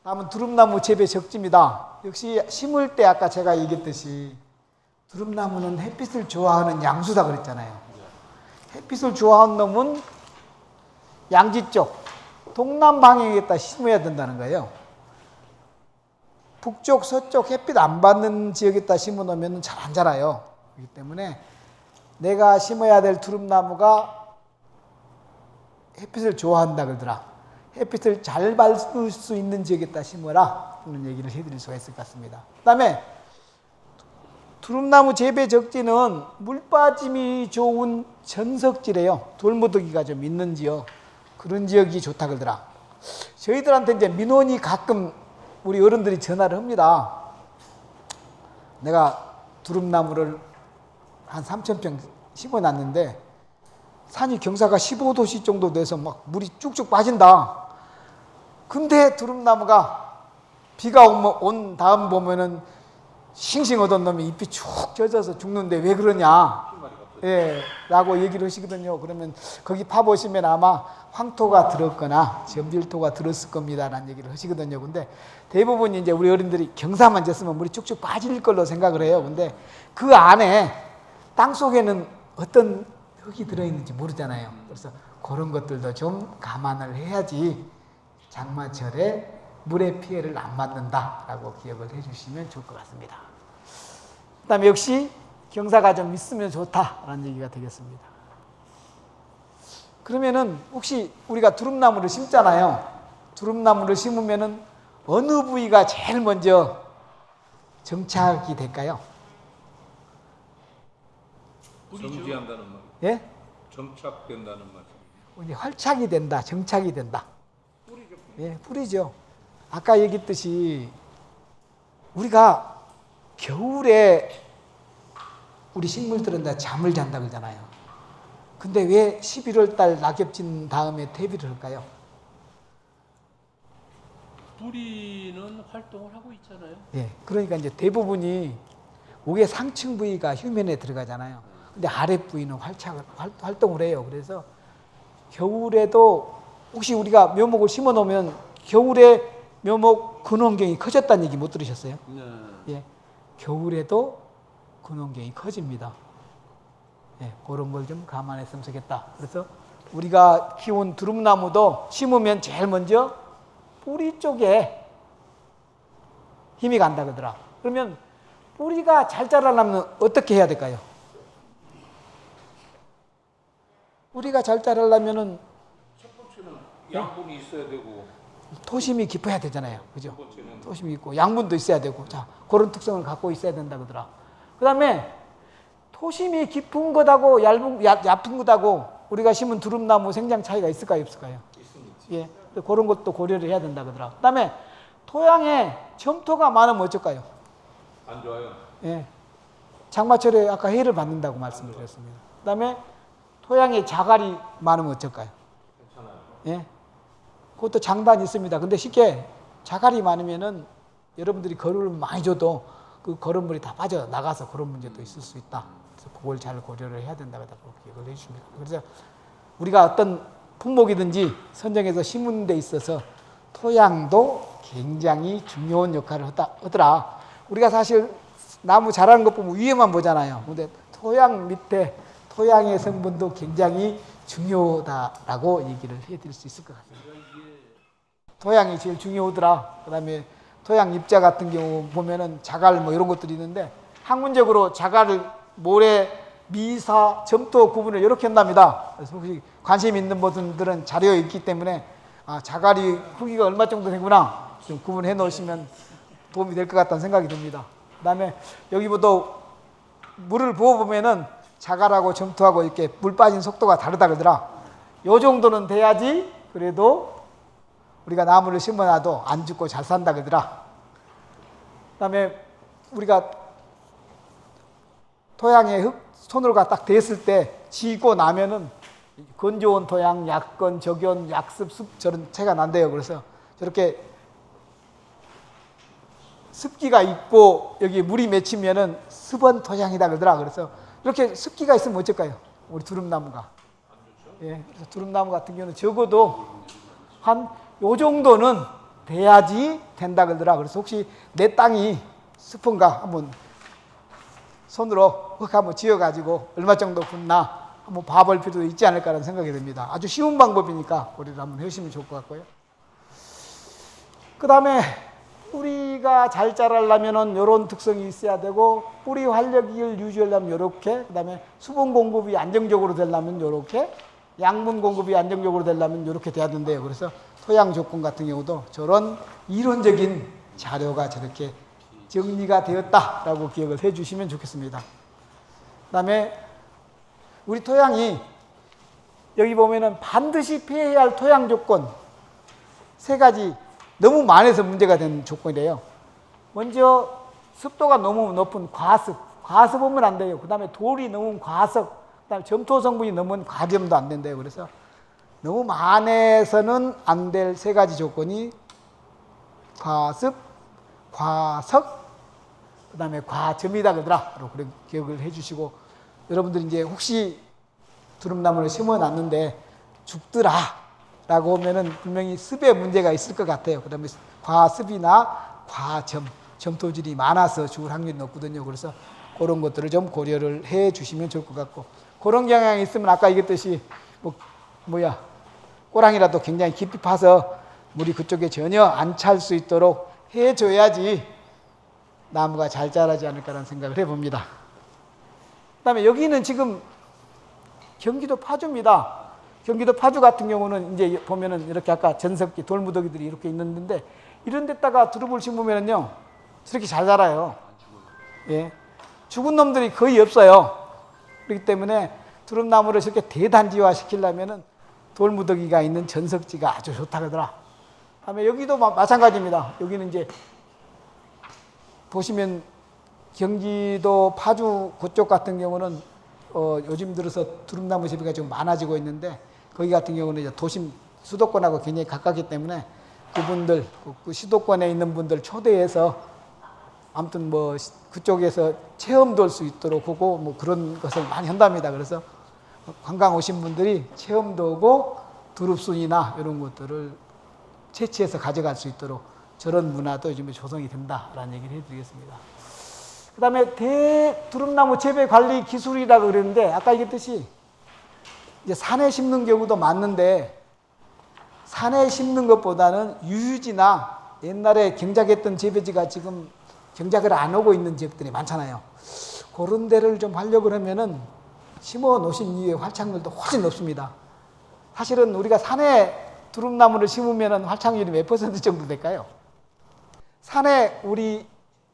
다음은 두릅나무 재배 적지입니다. 역시 심을 때 아까 제가 얘기했듯이 두릅나무는 햇빛을 좋아하는 양수다 그랬잖아요. 햇빛을 좋아하는 놈은 양지 쪽, 동남 방향에다 심어야 된다는 거예요. 북쪽, 서쪽 햇빛 안 받는 지역에다 심어 놓으면 잘 안 자라요. 그렇기 때문에 내가 심어야 될 두릅나무가 햇빛을 좋아한다 그러더라. 햇빛을 잘 받을 수 있는 지역에다 심어라. 그런 얘기를 해드릴 수가 있을 것 같습니다. 그 다음에 두릅나무 재배 적지는 물 빠짐이 좋은 전석지래요. 돌무더기가 좀 있는 지역, 그런 지역이 좋다 그러더라. 저희들한테 이제 민원이 가끔 우리 어른들이 전화를 합니다. 내가 두릅나무를 한 3,000평 심어놨는데 산이 경사가 15도씨 정도 돼서 막 물이 쭉쭉 빠진다. 근데 두릅나무가 비가 온 다음 보면은 싱싱 얻은 놈이 잎이 쭉 젖어서 죽는데 왜 그러냐? 예, 라고 얘기를 하시거든요. 그러면 거기 파보시면 아마 황토가 들었거나 점질토가 들었을 겁니다. 라는 얘기를 하시거든요. 근데 대부분 이제 우리 어른들이 경사만 쟀으면 물이 쭉쭉 빠질 걸로 생각을 해요. 근데 그 안에 땅 속에는 어떤 흙이 들어있는지 모르잖아요. 그래서 그런 것들도 좀 감안을 해야지 장마철에 물의 피해를 안 받는다라고 기억을 해주시면 좋을 것 같습니다. 그 다음에 역시 경사가 좀 있으면 좋다라는 얘기가 되겠습니다. 그러면은 혹시 우리가 두릅나무를 심잖아요. 두릅나무를 심으면은 어느 부위가 제일 먼저 정착이 될까요? 정지한다는 말. 예? 정착된다는 말. 이제 활착이 된다, 정착이 된다. 뿌리죠. 예, 뿌리죠. 아까 얘기했듯이 우리가 겨울에 우리 식물들은 다 잠을 잔다 그러잖아요. 근데 왜 11월 달 낙엽 진 다음에 퇴비를 할까요? 뿌리는 활동을 하고 있잖아요. 예, 그러니까 이제 대부분이 목의 상층 부위가 휴면에 들어가잖아요. 근데 아래 부위는 활동을 해요. 그래서 겨울에도 혹시 우리가 묘목을 심어 놓으면 겨울에 묘목 근원경이 커졌다는 얘기 못 들으셨어요? 네. 예, 겨울에도 근원경이 커집니다. 예, 그런 걸 좀 감안했으면 좋겠다. 그래서 우리가 키운 두릅나무도 심으면 제일 먼저 뿌리 쪽에 힘이 간다 그러더라. 그러면 뿌리가 잘 자라려면 어떻게 해야 될까요? 뿌리가 잘 자라려면은 첫 번째는 양분이 있어야 되고, 토심이 깊어야 되잖아요. 그죠? 두 번째는 토심이 있고 양분도 있어야 되고, 자, 그런 특성을 갖고 있어야 된다 그러더라. 그 다음에 토심이 깊은 것하고 얕은 것하고 우리가 심은 두릅나무 생장 차이가 있을까요, 없을까요? 있습니다. 예, 그런 것도 고려를 해야 된다 그러더라. 그 다음에 토양에 점토가 많으면 어쩔까요? 안 좋아요. 예, 장마철에 아까 해를 받는다고 말씀드렸습니다. 그 다음에 토양에 자갈이 많으면 어쩔까요? 괜찮아요. 예, 그것도 장단이 있습니다. 근데 쉽게 자갈이 많으면은 여러분들이 거름을 많이 줘도 그 거름물이 다 빠져 나가서 그런 문제도 있을 수 있다. 그래서 그걸 잘 고려를 해야 된다고 기억을 해주십니다. 그래서 우리가 어떤 품목이든지 선정해서 심는 데 있어서 토양도 굉장히 중요한 역할을 하더라. 우리가 사실 나무 자라는 것 보면 위에만 보잖아요. 근데 토양 밑에 토양의 성분도 굉장히 중요하다라고 얘기를 해드릴 수 있을 것 같습니다. 토양이 제일 중요하더라. 그 다음에 토양 입자 같은 경우 보면은 자갈 뭐 이런 것들이 있는데 학문적으로 자갈을 모래, 미사, 점토 구분을 이렇게 한답니다. 그래서 혹시 관심 있는 분들은 자료에 있기 때문에 자갈이 크기가 얼마 정도 되구나 좀 구분해 놓으시면 도움이 될 것 같다는 생각이 듭니다. 그 다음에 여기보다 물을 부어보면은 자갈하고 점토하고 이렇게 물 빠진 속도가 다르다 그러더라. 요 정도는 돼야지 그래도 우리가 나무를 심어놔도 안 죽고 잘 산다 그러더라. 그 다음에 우리가 토양에 손으로 딱 댔을 때 지고 나면은 건조한 토양, 약건, 적연, 약습, 습 저런 차이가 난대요. 그래서 저렇게 습기가 있고 여기 물이 맺히면은 습한 토양이다 그러더라. 그래서 이렇게 습기가 있으면 어쩔까요? 우리 두릅나무가. 예, 그래서 두릅나무 같은 경우는 적어도 한 요 정도는 돼야지 된다 그러더라. 그래서 혹시 내 땅이 숲인가 한번 손으로 흙 한번 지어가지고 얼마 정도 붙나 한번 봐볼 필요도 있지 않을까라는 생각이 듭니다. 아주 쉬운 방법이니까 우리도 한번 해주시면 좋을 것 같고요. 그 다음에 뿌리가 잘 자라려면 이런 특성이 있어야 되고, 뿌리 활력을 유지하려면 이렇게, 그 다음에 수분 공급이 안정적으로 되려면 이렇게, 양분 공급이 안정적으로 되려면 이렇게 돼야 된대요. 그래서 토양 조건 같은 경우도 저런 이론적인 자료가 저렇게 정리가 되었다라고 기억을 해 주시면 좋겠습니다. 그 다음에 우리 토양이 여기 보면은 반드시 피해야 할 토양 조건 세 가지 너무 많아서 문제가 된 조건이래요. 먼저 습도가 너무 높은 과습, 과습하면 안 돼요. 그 다음에 돌이 너무 과습, 그 다음에 점토 성분이 너무 과점도 안 된대요. 그래서 너무 많아서는 안 될 세 가지 조건이 과습, 과석, 그 다음에 과점이다 그러더라. 그렇게 기억을 해 주시고, 여러분들이 이제 혹시 두릅나무를 심어 놨는데 죽더라 라고 하면은 분명히 습에 문제가 있을 것 같아요. 그 다음에 과습이나 과점, 점토질이 많아서 죽을 확률이 높거든요. 그래서 그런 것들을 좀 고려를 해 주시면 좋을 것 같고, 그런 경향이 있으면 아까 얘기했듯이 꼬랑이라도 굉장히 깊이 파서 물이 그쪽에 전혀 안 찰 수 있도록 해줘야지 나무가 잘 자라지 않을까라는 생각을 해봅니다. 그 다음에 여기는 지금 경기도 파주입니다. 경기도 파주 같은 경우는 이제 보면은 이렇게 아까 전석기 돌무더기들이 이렇게 있는데, 이런 데다가 두릅을 심으면요 저렇게 잘 자라요. 예. 죽은 놈들이 거의 없어요. 그렇기 때문에 두릅나무를 저렇게 대단지화 시키려면은 돌무더기가 있는 전석지가 아주 좋다 그러더라. 다음에 여기도 마찬가지입니다. 여기는 이제 보시면 경기도 파주 그쪽 같은 경우는 요즘 들어서 두릅나무 재배가 좀 많아지고 있는데, 거기 같은 경우는 이제 도심 수도권하고 굉장히 가깝기 때문에 그분들, 그 수도권에 있는 분들 초대해서 아무튼 그쪽에서 체험도 할 수 있도록 하고 그런 것을 많이 한답니다. 그래서 관광 오신 분들이 체험도 하고 두릅순이나 이런 것들을 채취해서 가져갈 수 있도록 저런 문화도 요즘에 조성이 된다라는 얘기를 해드리겠습니다. 그 다음에 대두릅나무 재배 관리 기술이라고 그랬는데, 아까 얘기했듯이 이제 산에 심는 경우도 많은데, 산에 심는 것보다는 유유지나 옛날에 경작했던 재배지가 지금 경작을 안 하고 있는 지역들이 많잖아요. 그런 데를 좀 하려고 하면은 심어 놓으신 이후에 활착률도 훨씬 높습니다. 사실은 우리가 산에 두릅나무를 심으면 활착률이 몇 % 정도 될까요? 산에 우리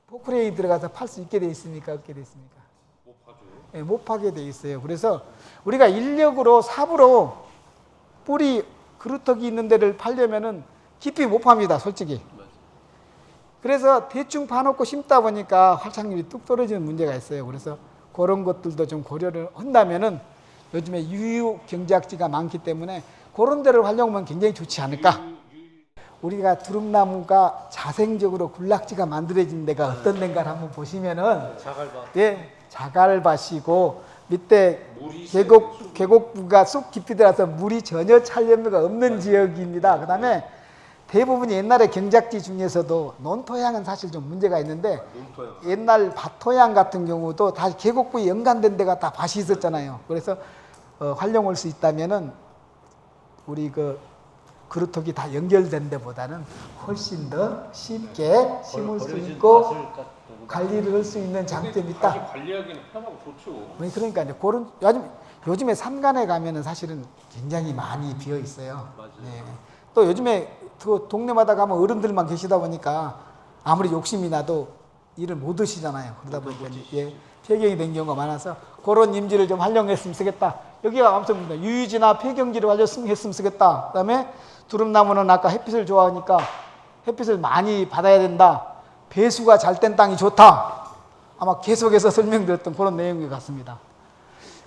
포크레인이 들어가서 팔 수 있게 돼 있습니까? 없게 돼 있습니까? 못 파죠. 네, 못 파게 돼 있어요. 그래서 우리가 인력으로 삽으로 뿌리 그루터기 있는 데를 팔려면은 깊이 못 팝니다, 솔직히. 그래서 대충 파놓고 심다 보니까 활착률이 뚝 떨어지는 문제가 있어요. 그래서 그런 것들도 좀 고려를 한다면은 요즘에 유유 경작지가 많기 때문에 그런 데를 활용하면 굉장히 좋지 않을까. 우리가 두릅나무가 자생적으로 군락지가 만들어진 데가 어떤 데인가를 한번 보시면은, 예, 자갈밭이고 밑에 계곡부가 쑥 깊이 들어서 물이 전혀 찰 염려가 없는 지역입니다. 그 다음에 대부분 옛날에 경작지 중에서도 논토양은 사실 좀 문제가 있는데, 옛날 밭토양 같은 경우도 다 계곡부에 연관된 데가 다 밭이 있었잖아요. 그래서 활용할 수 있다면은 우리 그루터기 다 연결된 데보다는 훨씬 더 쉽게 심을 수 있고 관리를 할 수 있는 장점이 있다. 다시 관리하기는 편하고 좋죠. 그러니까 이제 그런 요즘에 산간에 가면은 사실은 굉장히 많이 비어 있어요. 네. 또 요즘에 그 동네마다 가면 어른들만 계시다 보니까 아무리 욕심이 나도 일을 못 하시잖아요. 그러다 보니까 이제 폐경이 된 경우가 많아서 그런 임지를 좀 활용했으면 쓰겠다. 여기가 아무튼 유유지나 폐경지를 활용했으면 쓰겠다. 그다음에 두릅나무는 아까 햇빛을 좋아하니까 햇빛을 많이 받아야 된다. 배수가 잘 된 땅이 좋다. 아마 계속해서 설명드렸던 그런 내용인 것 같습니다.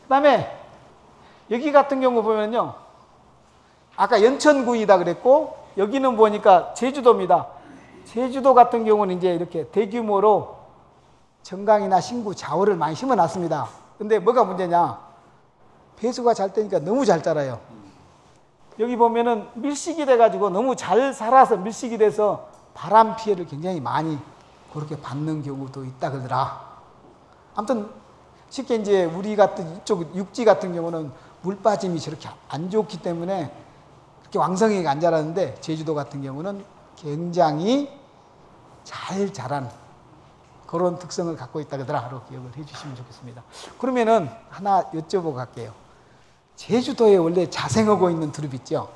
그 다음에 여기 같은 경우 보면요, 아까 연천군이다 그랬고, 여기는 보니까 제주도입니다. 제주도 같은 경우는 이제 이렇게 대규모로 정강이나 신구, 자월을 많이 심어 놨습니다. 근데 뭐가 문제냐? 배수가 잘 되니까 너무 잘 자라요. 여기 보면은 밀식이 돼가지고 너무 잘 살아서 밀식이 돼서 바람 피해를 굉장히 많이 그렇게 받는 경우도 있다 그러더라. 아무튼 쉽게 이제 우리 같은 이쪽 육지 같은 경우는 물 빠짐이 저렇게 안 좋기 때문에 그렇게 왕성하게 안 자라는데 제주도 같은 경우는 굉장히 잘 자란 그런 특성을 갖고 있다 그러더라. 기억을 해주시면 좋겠습니다. 그러면은 하나 여쭤보고 갈게요. 제주도에 원래 자생하고 있는 두릅 있죠?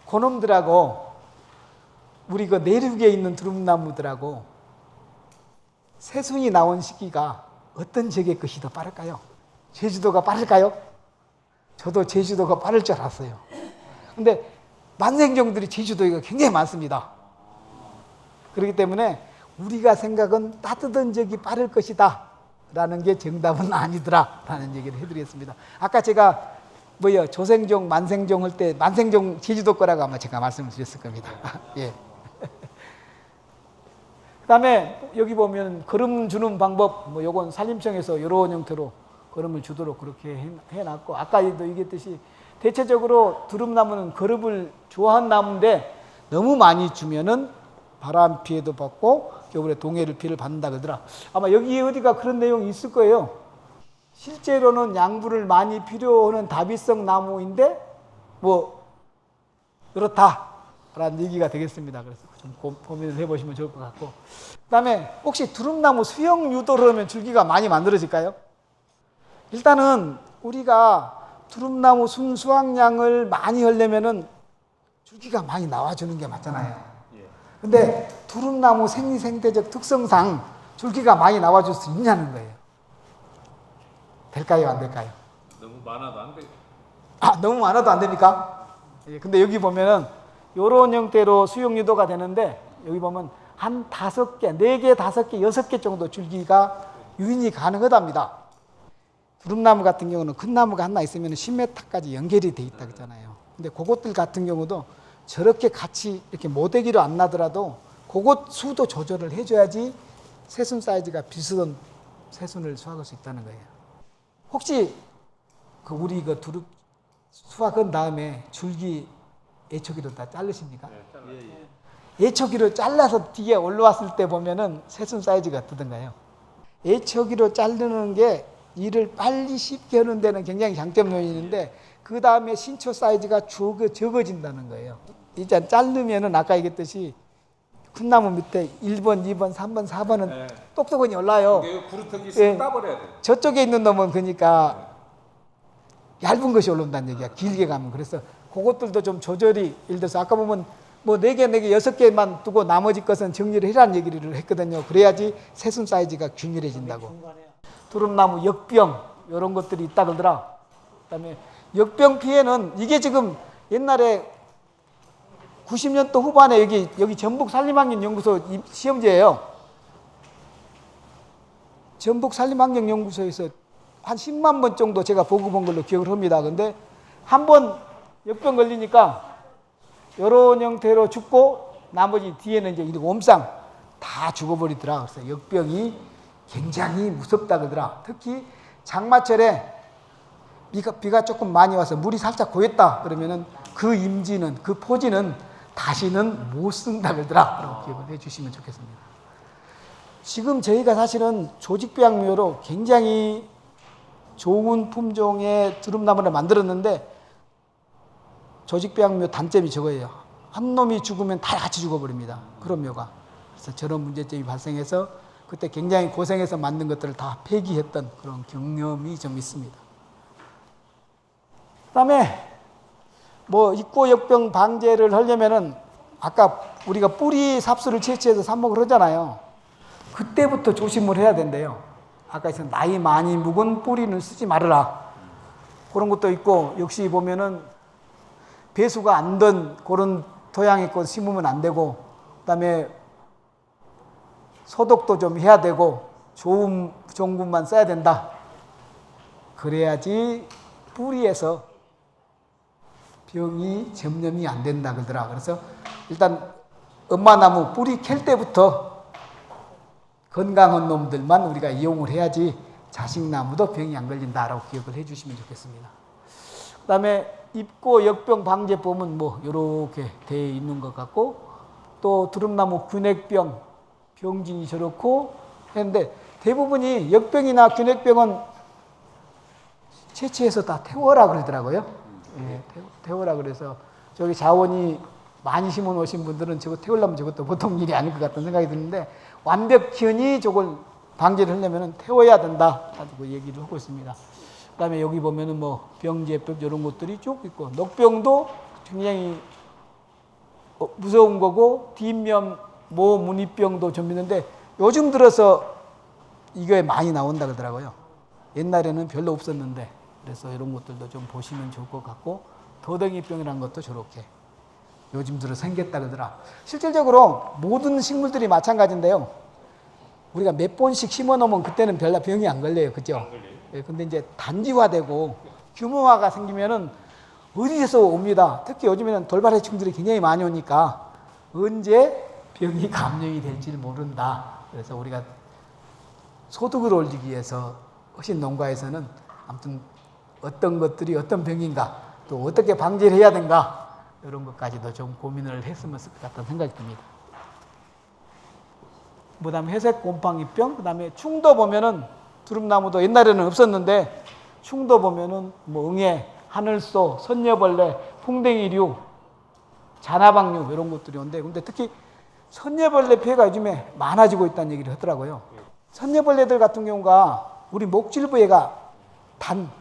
그놈들하고 우리 그 내륙에 있는 두릅나무들하고 새순이 나온 시기가 어떤 지역의 것이 더 빠를까요? 제주도가 빠를까요? 저도 제주도가 빠를 줄 알았어요. 근데 만생종들이 제주도에 굉장히 많습니다. 그렇기 때문에 우리가 생각은 따뜻한 지역이 빠를 것이다 라는 게 정답은 아니더라 라는 얘기를 해드리겠습니다. 아까 제가 조생종, 만생종 할 때 만생종 제주도 거라고 아마 제가 말씀을 드렸을 겁니다. 예. 그 다음에 여기 보면 거름 주는 방법, 요건 산림청에서 이런 형태로 거름을 주도록 그렇게 해놨고, 아까도 얘기했듯이 대체적으로 두릅나무는 거름을 좋아하는 나무인데 너무 많이 주면은 바람 피해도 받고 겨울에 동해를 피해를 받는다 그러더라. 아마 여기 어디가 그런 내용이 있을 거예요. 실제로는 양분을 많이 필요하는 다비성 나무인데 그렇다라는 얘기가 되겠습니다. 그래서 좀 고민을 해보시면 좋을 것 같고, 그다음에 혹시 두릅나무 수영 유도를 하면 줄기가 많이 만들어질까요? 일단은 우리가 두릅나무 순 수확량을 많이 하려면은 줄기가 많이 나와주는 게 맞잖아요. 근데 두릅나무 생리생태적 특성상 줄기가 많이 나와줄 수 있냐는 거예요. 될까요? 안 될까요? 너무 많아도 안 돼. 너무 많아도 안 됩니까? 예, 근데 여기 보면은 요런 형태로 수용 유도가 되는데 여기 보면 한 5개, 4개, 5개, 6개 정도 줄기가 유인이 가능하답니다. 두릅나무 같은 경우는 큰 나무가 하나 있으면 10m까지 연결이 돼 있다 그랬잖아요. 근데 그것들 같은 경우도 저렇게 같이 이렇게 모대기로 안 나더라도 그것 수도 조절을 해줘야지 새순 사이즈가 비슷한 새순을 수확할 수 있다는 거예요. 혹시 우리 두릅 수확한 다음에 줄기 애초기로 다 자르십니까? 애초기로 잘라서 뒤에 올라왔을 때 보면은 새순 사이즈가 어떠던가요? 애초기로 자르는 게 일을 빨리 쉽게 하는 데는 굉장히 장점 요인인데 그 다음에 신초 사이즈가 적어진다는 거예요. 일단 자르면은 아까 얘기했듯이 큰 나무 밑에 1번, 2번, 3번, 4번은 똑똑하니 올라요. 이게 구르터기 있으면 따버려야 돼. 저쪽에 있는 놈은 그러니까 얇은 것이 올라온다는 얘기야. 길게 가면. 그래서 그것들도 좀 조절이, 예를 들어서 아까 보면 4개, 4개, 6개만 두고 나머지 것은 정리를 해라는 얘기를 했거든요. 그래야지 새순 사이즈가 균일해진다고. 두릅나무 역병 이런 것들이 있다 그러더라. 그다음에 역병 피해는 이게 지금 옛날에 90년도 후반에 여기 전북 산림환경연구소 시험지예요. 전북 산림환경연구소에서 한 10만 번 정도 제가 보고 본 걸로 기억을 합니다. 근데 한 번 역병 걸리니까 이런 형태로 죽고 나머지 뒤에는 이제 옴쌍 다 죽어버리더라. 그래서 역병이 굉장히 무섭다 그러더라. 특히 장마철에 비가 조금 많이 와서 물이 살짝 고였다 그러면은 그 임지는, 그 포지는 다시는 못 쓴다 그러더라. 라고 기억을 해 주시면 좋겠습니다. 지금 저희가 사실은 조직배양묘로 굉장히 좋은 품종의 두릅나무를 만들었는데 조직배양묘 단점이 저거예요. 한 놈이 죽으면 다 같이 죽어버립니다. 그런 묘가. 그래서 저런 문제점이 발생해서 그때 굉장히 고생해서 만든 것들을 다 폐기했던 그런 경험이 좀 있습니다. 그 다음에 입고 역병 방제를 하려면은 아까 우리가 뿌리 삽수를 채취해서 삽목을 하잖아요. 그때부터 조심을 해야 된대요. 아까 나이 많이 묵은 뿌리는 쓰지 말아라. 그런 것도 있고, 역시 보면은 배수가 안 된 그런 토양에 거 심으면 안 되고, 그 다음에 소독도 좀 해야 되고, 좋은 종군만 써야 된다. 그래야지 뿌리에서 병이 전염이 안 된다 그러더라. 그래서 일단 엄마나무 뿌리 캘 때부터 건강한 놈들만 우리가 이용을 해야지 자식나무도 병이 안 걸린다라고 기억을 해 주시면 좋겠습니다. 그다음에 입고 역병 방제법은 뭐 이렇게 돼 있는 것 같고 또 두릅나무 균핵병 병진이 저렇고 했는데 대부분이 역병이나 균핵병은 채취해서 다 태워라 그러더라고요. 예, 태워라 그래서 저기 자원이 많이 심어 놓으신 분들은 저거 태우려면 저것도 보통 일이 아닐 것 같다는 생각이 드는데 완벽히 저걸 방제를 하려면 태워야 된다 가지고 얘기를 하고 있습니다. 그다음에 여기 보면은 뭐 병제법 이런 것들이 쭉 있고 녹병도 굉장히 무서운 거고 뒷면 모 문이병도 좀 있는데 요즘 들어서 이게 많이 나온다 그러더라고요. 옛날에는 별로 없었는데 그래서 이런 것들도 좀 보시면 좋을 것 같고 더덩이병이라는 것도 저렇게 요즘 들어 생겼다 그러더라. 실질적으로 모든 식물들이 마찬가지인데요. 우리가 몇 번씩 심어 놓으면 그때는 별로 병이 안 걸려요. 그죠? 예, 근데 이제 단지화되고 규모화가 생기면은 어디에서 옵니다. 특히 요즘에는 돌발해충들이 굉장히 많이 오니까 언제 병이 감염이 될지를 모른다. 그래서 우리가 소득을 올리기 위해서 허신 농가에서는 아무튼 어떤 것들이 어떤 병인가 또 어떻게 방지를 해야 되는가 이런 것까지도 좀 고민을 했으면 좋을 것 같다는 생각이 듭니다. 그 다음에 회색 곰팡이병, 그 다음에 충도 보면은 두릅나무도 옛날에는 없었는데 충도 보면은 뭐 응애, 하늘소, 선녀벌레, 풍뎅이류, 자나방류 이런 것들이 오는데 근데 특히 선녀벌레 피해가 요즘에 많아지고 있다는 얘기를 하더라고요. 선녀벌레들 같은 경우가 우리 목질부에가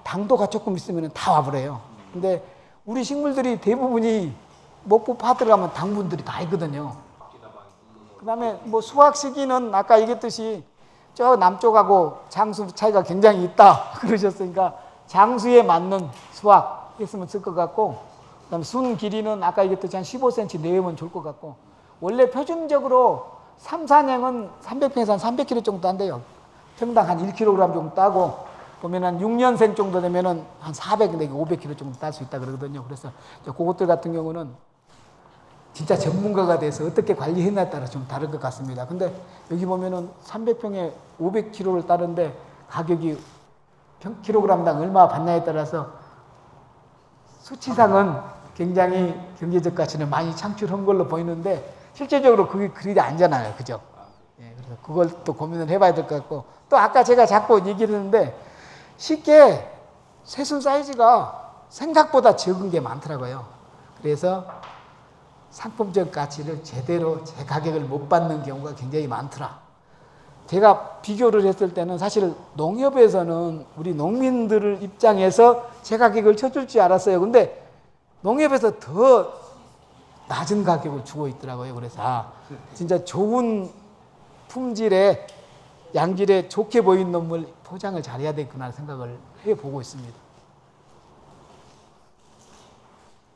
당도가 조금 있으면 다 와버려요. 근데 우리 식물들이 대부분이 목부 파들어 가면 당분들이 다 있거든요. 그 다음에 뭐 수확 시기는 아까 얘기했듯이 저 남쪽하고 장수 차이가 굉장히 있다 그러셨으니까 장수에 맞는 수확 했으면 쓸 것 같고 그 다음에 순 길이는 아까 얘기했듯이 한 15cm 내외면 좋을 것 같고 원래 표준적으로 3, 4년은 300평에서 한 300kg 정도 한대요. 평당 한 1kg 정도 따고 보면 한 6년생 정도 되면은 한 400, 내지 500kg 정도 딸 수 있다 그러거든요. 그래서 그것들 같은 경우는 진짜 전문가가 돼서 어떻게 관리했냐에 따라 좀 다를 것 같습니다. 근데 여기 보면은 300평에 500kg를 따는데 가격이 킬로그램당 얼마 받냐에 따라서 수치상은 굉장히 경제적 가치는 많이 창출한 걸로 보이는데 실제적으로 그게 그리 아니잖아요. 그죠? 예, 그래서 그걸 또 고민을 해봐야 될 것 같고 또 아까 제가 자꾸 얘기를 했는데 쉽게 새순 사이즈가 생각보다 적은 게 많더라고요. 그래서 상품적 가치를 제대로 제 가격을 못 받는 경우가 굉장히 많더라. 제가 비교를 했을 때는 사실 농협에서는 우리 농민들 입장에서 제 가격을 쳐줄 줄 알았어요. 근데 농협에서 더 낮은 가격을 주고 있더라고요. 그래서 진짜 좋은 품질의 양질의 좋게 보이는 놈을 포장을 잘해야 되겠구나 생각을 해보고 있습니다.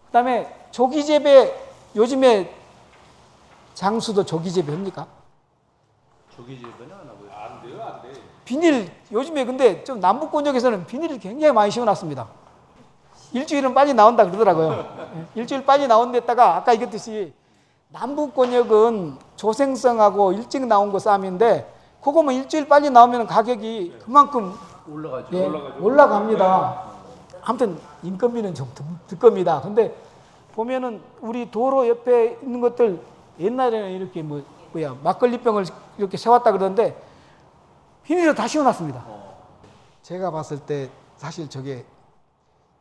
그 다음에 조기재배 요즘에 장수도 조기재배 합니까? 조기재배는 안 하고요. 안 돼요, 안 돼. 비닐 요즘에 근데 좀 남북권 쪽에서는 비닐을 굉장히 많이 씌워놨습니다. 일주일은 빨리 나온다 그러더라고요. 일주일 빨리 나온 데다가 아까 얘기했듯이 남북권역은 조생성하고 일찍 나온 거 싸움인데 그거면 일주일 빨리 나오면 가격이 그만큼 올라가죠. 예, 올라갑니다. 아무튼 인건비는 좀 들 겁니다. 근데 보면은 우리 도로 옆에 있는 것들 옛날에는 이렇게 막걸리병을 이렇게 세웠다 그러는데 비닐로 다 씌워놨습니다. 제가 봤을 때 사실 저게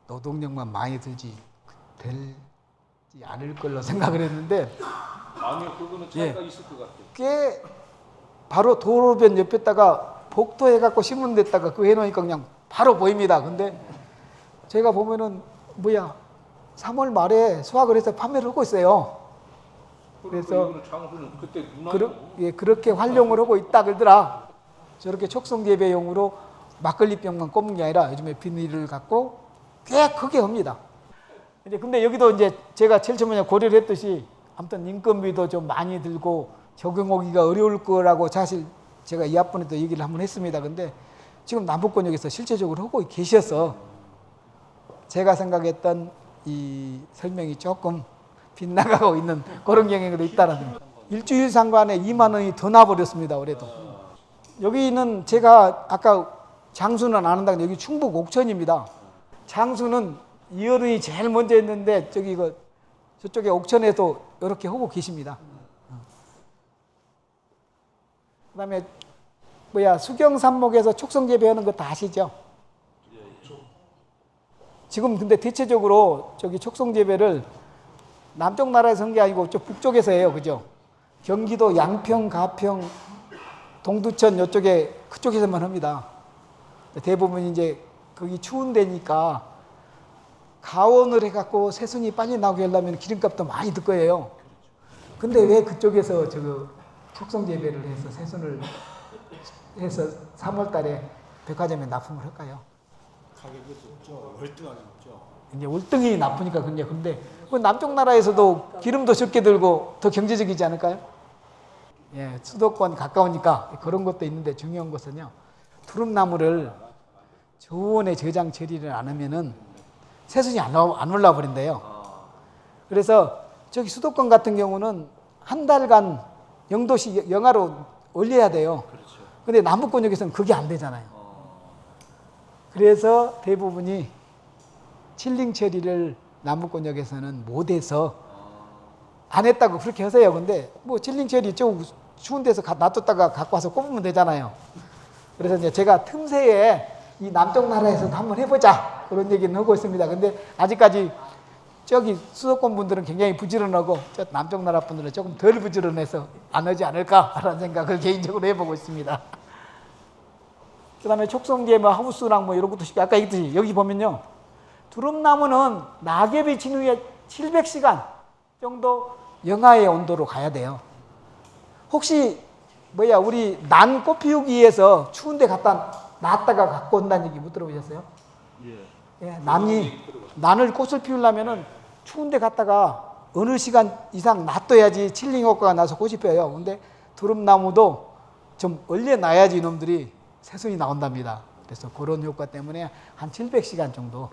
노동력만 많이 되지 않을 걸로 생각을 했는데 아니요, 그거는 차이가 있을 것 같아요. 꽤 바로 도로변 옆에다가 복도해갖고 심은 데다가 그거 해놓으니까 그냥 바로 보입니다. 근데 제가 보면은 3월 말에 수확을 해서 판매를 하고 있어요. 그래서 장수는 그때 그렇게 활용을 하고 있다 그러더라. 저렇게 촉성재배용으로 막걸리병만 꼽는 게 아니라 요즘에 비닐을 갖고 꽤 크게 합니다. 근데 여기도 이제 제가 제일 처음에 고려를 했듯이 아무튼 인건비도 좀 많이 들고 적용하기가 어려울 거라고 사실 제가 이 앞번에도 얘기를 한번 했습니다. 근데 지금 남북권역에서 실제적으로 하고 계셔서 제가 생각했던 이 설명이 조금 빗나가고 있는 그런 경향도 있다는 일주일 상관에 2만 원이 더 나버렸습니다. 올해도. 여기는 제가 아까 장수는 안 한다고 여기 충북 옥천입니다. 장수는 이 어른이 제일 먼저 했는데 저기 저쪽에 옥천에도 이렇게 하고 계십니다. 그다음에 수경산목에서 촉성재배 하는 거 다 아시죠? 지금 근데 대체적으로 저기 촉성재배를 남쪽 나라에서 한 게 아니고 저 북쪽에서 해요. 그죠? 경기도 양평, 가평, 동두천 이쪽에 그쪽에서만 합니다. 대부분 이제 거기 추운 데니까 가온을 해갖고 새순이 빨리 나오게 하려면 기름값도 많이 들 거예요. 근데 왜 그쪽에서 촉성재배를 해서 새순을 해서 3월 달에 백화점에 납품을 할까요? 가격이 높죠. 월등하게 높죠. 이제 월등히 나쁘니까 그냥. 근데 남쪽 나라에서도 기름도 적게 들고 더 경제적이지 않을까요? 예, 수도권 가까우니까 그런 것도 있는데 중요한 것은요. 두릅나무를 저온에 저장 처리를 안 하면은 새순이 안 올라와 버린대요. 그래서 저기 수도권 같은 경우는 한 달간 0도씨 영하로 올려야 돼요. 그렇죠. 근데 남부권역에서는 그게 안 되잖아요. 그래서 대부분이 칠링 처리를 남부권역에서는 못해서 안 했다고 그렇게 하세요. 근데 뭐 칠링 처리 좀 추운 데서 놔뒀다가 갖고 와서 꼽으면 되잖아요. 그래서 이제 제가 틈새에 이 남쪽 나라에서도 한번 해보자 그런 얘기는 하고 있습니다. 근데 아직까지 저기 수도권 분들은 굉장히 부지런하고 저 남쪽 나라 분들은 조금 덜 부지런해서 안 하지 않을까라는 생각을 개인적으로 해보고 있습니다. 그 다음에 촉성제, 하우스랑 이런 것도 아까 얘기했듯이 여기 보면요. 두릅나무는 낙엽이 진 후에 700시간 정도 영하의 온도로 가야 돼요. 혹시 우리 난 꽃 피우기에서 추운데 갖다 놨다가 갖고 온다는 얘기 못 들어보셨어요? 예, 난을 꽃을 피우려면은 추운데 갖다가 어느 시간 이상 놔둬야지 칠링 효과가 나서 꽃이 펴요. 근데 두릅나무도 좀 얼려놔야지 이놈들이 새순이 나온답니다. 그래서 그런 효과 때문에 한 700시간 정도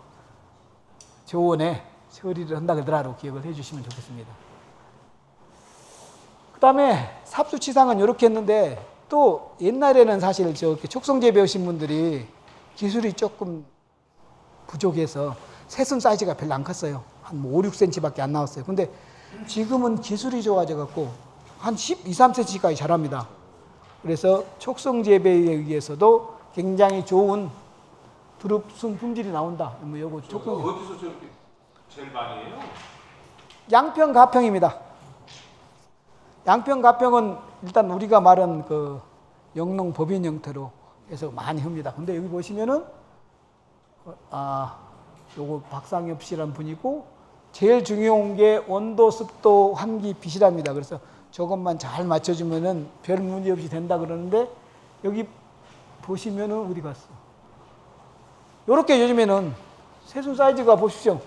저온에 처리를 한다 그러더라도 기억을 해주시면 좋겠습니다. 그 다음에 삽수치상은 이렇게 했는데 또 옛날에는 사실 저렇게 촉성재 배우신 분들이 기술이 조금 부족해서 새순 사이즈가 별로 안 컸어요. 한 5, 6cm밖에 안 나왔어요. 근데 지금은 기술이 좋아져 갖고 한 12, 3cm까지 자랍니다. 그래서 촉성재배에 의해서도 굉장히 좋은 두릅순 품질이 나온다. 요거 촉성재. 어디서 저렇게 제일 많이 해요? 양평, 가평입니다. 양평, 가평은 일단 우리가 말한 그 영농 법인 형태로 해서 많이 합니다. 근데 여기 보시면은 요거 박상엽 씨란 분이고 제일 중요한 게 온도, 습도, 환기, 빛이랍니다. 그래서 저것만 잘 맞춰주면은 별 문제 없이 된다 그러는데 여기 보시면은 어디 갔어? 요렇게 요즘에는 새순 사이즈가 보십시오.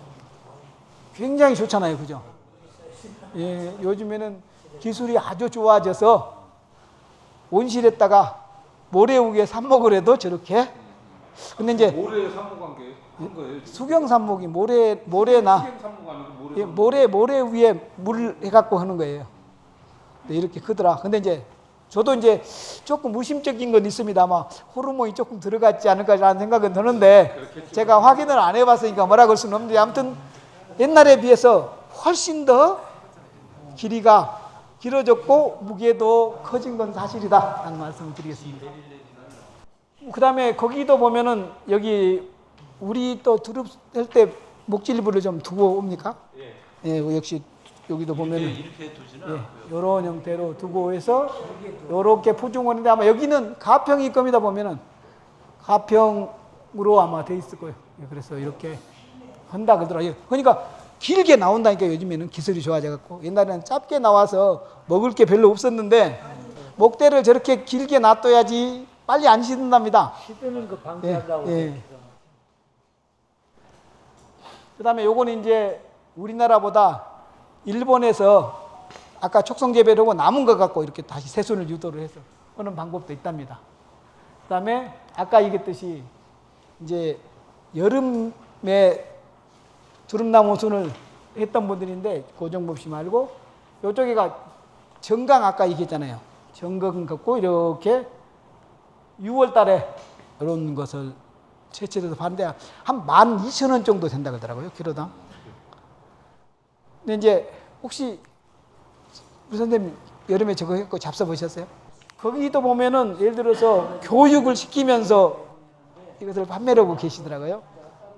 굉장히 좋잖아요. 그죠? 예, 요즘에는 기술이 아주 좋아져서 온실에다가 모래 위에 삽목을 해도 저렇게. 근데 이제 모래 삽목한 게 한 거예요? 수경삽목이 모래나 수경 삽목 아니고 모래 예, 삽목. 모래 위에 물 해갖고 하는 거예요. 이렇게 크더라. 근데 이제 저도 이제 조금 무심적인 건 있습니다. 아마 호르몬이 조금 들어갔지 않을까라는 생각은 드는데 제가 확인을 안 해봤으니까 뭐라 그럴 수는 없는데 아무튼 옛날에 비해서 훨씬 더 길이가 길어졌고 무게도 커진 건 사실이다 라는 말씀을 드리겠습니다. 그 다음에 거기도 보면은 여기 우리 또 두릅 할 때 목질부를 좀 두고 옵니까? 예, 역시 여기도 보면은 이렇게 두지는 예, 않고요. 이런 형태로 두고 해서 이렇게 포중원인데 아마 여기는 가평일 겁니다. 보면은 가평으로 아마 돼 있을 거예요. 예, 그래서 이렇게 한다 그러더라고요. 그러니까 길게 나온다니까 요즘에는 기술이 좋아져갖고 옛날에는 짧게 나와서 먹을 게 별로 없었는데 목대를 저렇게 길게 놔둬야지 빨리 안 시든답니다. 시드는 거 방지하려고. 예. 그다음에 요거는 이제 우리나라보다 일본에서 아까 촉성재배를 하고 남은 거 갖고 이렇게 다시 새순을 유도를 해서 하는 방법도 있답니다. 그다음에 아까 얘기했듯이 이제 여름에 두릅나무 순을 했던 분들인데 고정법 씨 말고 요쪽에가 정강 아까 얘기했잖아요. 정강 갖고 이렇게 6월 달에 이런 것을 채취해서 파는데 한 12,000원 정도 된다 그러더라고요, 키로당. 근데 이제 혹시 우리 선생님 여름에 저거 했고 잡숴 보셨어요? 거기도 보면은 예를 들어서 교육을 시키면서 이것을 판매를 하고 계시더라고요.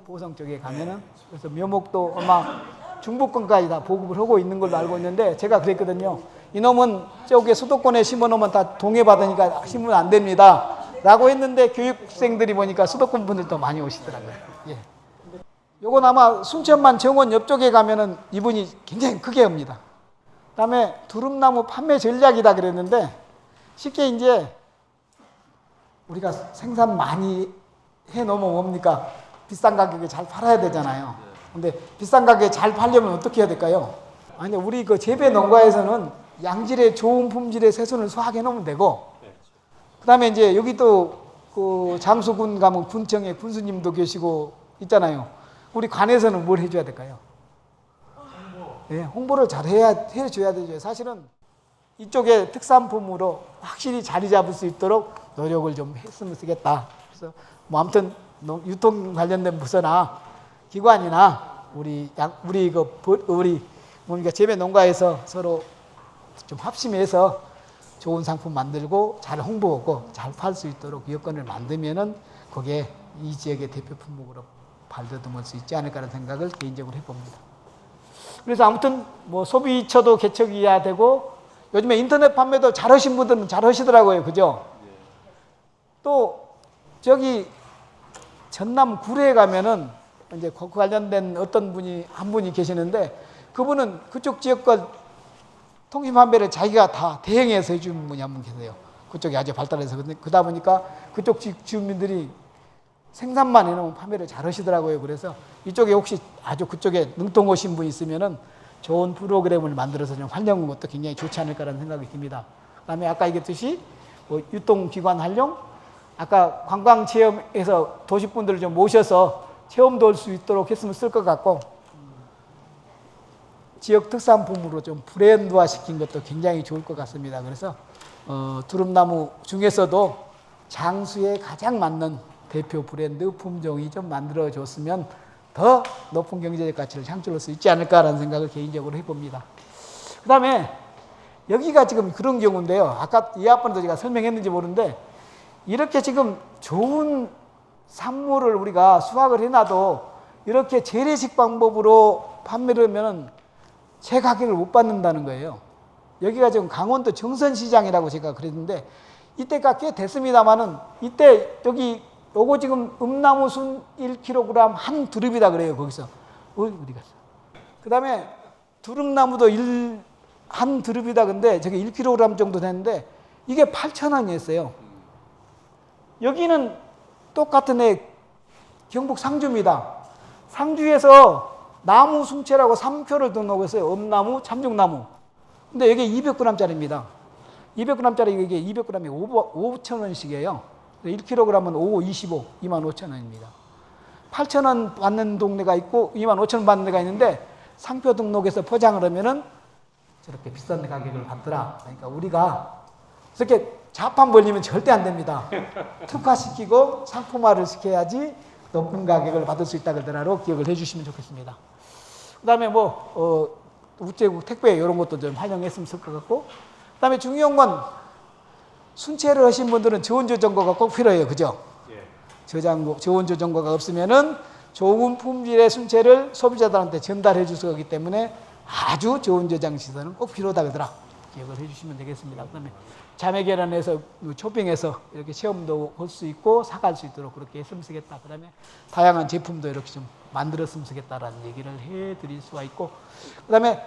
보성 쪽에 가면은. 그래서 묘목도 아마 중부권까지 다 보급을 하고 있는 걸로 알고 있는데 제가 그랬거든요. 이놈은 저기 수도권에 심어놓으면 다 동해받으니까 심으면 안 됩니다. 라고 했는데 교육생들이 보니까 수도권 분들도 많이 오시더라고요. 예. 요건 아마 순천만 정원 옆쪽에 가면은 이분이 굉장히 크게 합니다. 그다음에 두릅나무 판매 전략이다 그랬는데 쉽게 이제 우리가 생산 많이 해 놓으면 뭡니까? 비싼 가격에 잘 팔아야 되잖아요. 근데 비싼 가격에 잘 팔려면 어떻게 해야 될까요? 아니 우리 그 재배 농가에서는 양질의 좋은 품질의 새순을 수확해 놓으면 되고 그다음에 이제 여기 또 그 장수군 가면 군청에 군수님도 계시고 있잖아요. 우리 관에서는 뭘 해줘야 될까요? 네, 홍보를 잘 해줘야 되죠. 사실은 이쪽에 특산품으로 확실히 자리 잡을 수 있도록 노력을 좀 했으면 쓰겠다. 그래서 뭐 아무튼 유통 관련된 부서나 기관이나 우리 뭡니까 재배 농가에서 서로 좀 합심해서 좋은 상품 만들고 잘 홍보하고 잘 팔 수 있도록 여건을 만들면은 그게 이 지역의 대표 품목으로 발돋움할 수 있지 않을까라는 생각을 개인적으로 해봅니다. 그래서 아무튼 뭐 소비처도 개척해야 되고 요즘에 인터넷 판매도 잘하신 분들은 잘하시더라고요, 그죠? 또 저기 전남 구례에 가면은 이제 그 관련된 어떤 분이 한 분이 계시는데 그분은 그쪽 지역과 통신 판매를 자기가 다 대행해서 해주는 분이 한 분 계세요. 그쪽이 아주 발달해서 그러다 보니까 그쪽 주민들이 생산만 해놓으면 판매를 잘 하시더라고요. 그래서 이쪽에 혹시 아주 그쪽에 능통하신 분 있으면은 좋은 프로그램을 만들어서 좀 활용하는 것도 굉장히 좋지 않을까라는 생각이 듭니다. 그다음에 아까 얘기했듯이 뭐 유통기관 활용, 아까 관광체험에서 도시분들을 좀 모셔서 체험도 할 수 있도록 했으면 쓸 것 같고 지역 특산품으로 좀 브랜드화 시킨 것도 굉장히 좋을 것 같습니다. 그래서 두릅나무 중에서도 장수에 가장 맞는 대표 브랜드 품종이 좀 만들어졌으면 더 높은 경제적 가치를 창출할 수 있지 않을까라는 생각을 개인적으로 해봅니다. 그 다음에 여기가 지금 그런 경우인데요. 아까 이 앞번에도 제가 설명했는지 모르는데 이렇게 지금 좋은 산물을 우리가 수확을 해놔도 이렇게 재래식 방법으로 판매를 하면 제 가격을 못 받는다는 거예요. 여기가 지금 강원도 정선시장이라고 제가 그랬는데 이때가 꽤 됐습니다만은 이때 여기 요거 지금 음나무 순 1kg 한 두릅이다 그래요. 거기서 어디 갔어? 그 다음에 두릅나무도 한 두릅이다 근데 저게 1kg 정도 되는데 이게 8,000원이었어요. 여기는 똑같은 애 경북 상주입니다. 상주에서 나무 숭채라고 3표를 등록했어요. 엄나무, 참중나무. 근데 이게 200g짜리입니다. 200g짜리 이게 200g이 5,000원씩이에요. 1kg은 5, 25, 25,000원입니다. 8,000원 받는 동네가 있고 25,000원 받는 데가 있는데 상표 등록해서 포장을 하면은 저렇게 비싼 가격을 받더라. 그러니까 우리가 이렇게 자판 벌리면 절대 안 됩니다. 특화시키고 상품화를 시켜야지 높은 가격을 받을 수 있다 그러더라도 기억을 해주시면 좋겠습니다. 그 다음에 우체국 택배 이런 것도 좀 활용했으면 좋을 것 같고, 그 다음에 중요한 건 순체를 하신 분들은 저온조정고가 꼭 필요해요. 그죠? 저온조정고가 없으면은 좋은 품질의 순체를 소비자들한테 전달해 줄 수 있기 때문에 아주 좋은 저장 시설은 꼭 필요하다 그러더라. 기억을 해주시면 되겠습니다. 그 다음에 자매결연해서 쇼핑해서 이렇게 체험도 할 수 있고 사갈 수 있도록 그렇게 했으면 쓰겠다. 그 다음에 다양한 제품도 이렇게 좀 만들었으면 쓰겠다라는 얘기를 해드릴 수가 있고, 그 다음에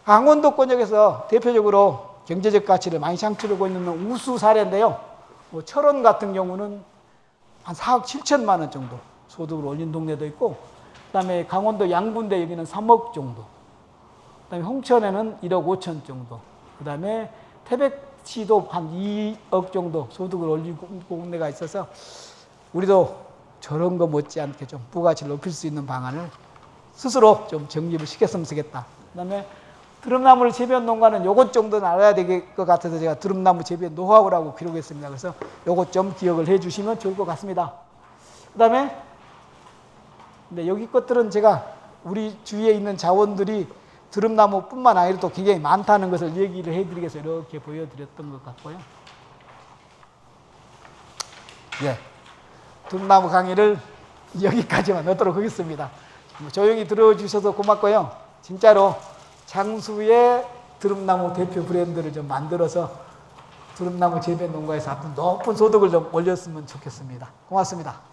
강원도권역에서 대표적으로 경제적 가치를 많이 창출하고 있는 우수 사례인데요. 뭐 철원 같은 경우는 한 4억 7천만 원 정도 소득을 올린 동네도 있고, 그 다음에 강원도 양군대 여기는 3억 정도, 그 다음에 홍천에는 1억 5천 정도, 그 다음에 태백시도 한 2억 정도 소득을 올린 동네가 있어서 우리도 저런 거 못지않게 좀 부가치를 높일 수 있는 방안을 스스로 좀 정립을 시켰으면 쓰겠다. 그 다음에 드럼나무를 재배한 농가는 요것 정도는 알아야 될 것 같아서 제가 드럼나무 재배 노하우라고 기록했습니다. 그래서 요것 좀 기억을 해 주시면 좋을 것 같습니다. 그다음에 근데 여기 것들은 제가 우리 주위에 있는 자원들이 드럼나무뿐만 아니라 또 굉장히 많다는 것을 얘기를 해드리겠어 이렇게 보여드렸던 것 같고요. 예, 드럼나무 강의를 여기까지만 하도록 하겠습니다. 조용히 들어주셔서 고맙고요. 진짜로 장수의 드럼나무 대표 브랜드를 좀 만들어서 드럼나무 재배 농가에서 앞으로 높은 소득을 좀 올렸으면 좋겠습니다. 고맙습니다.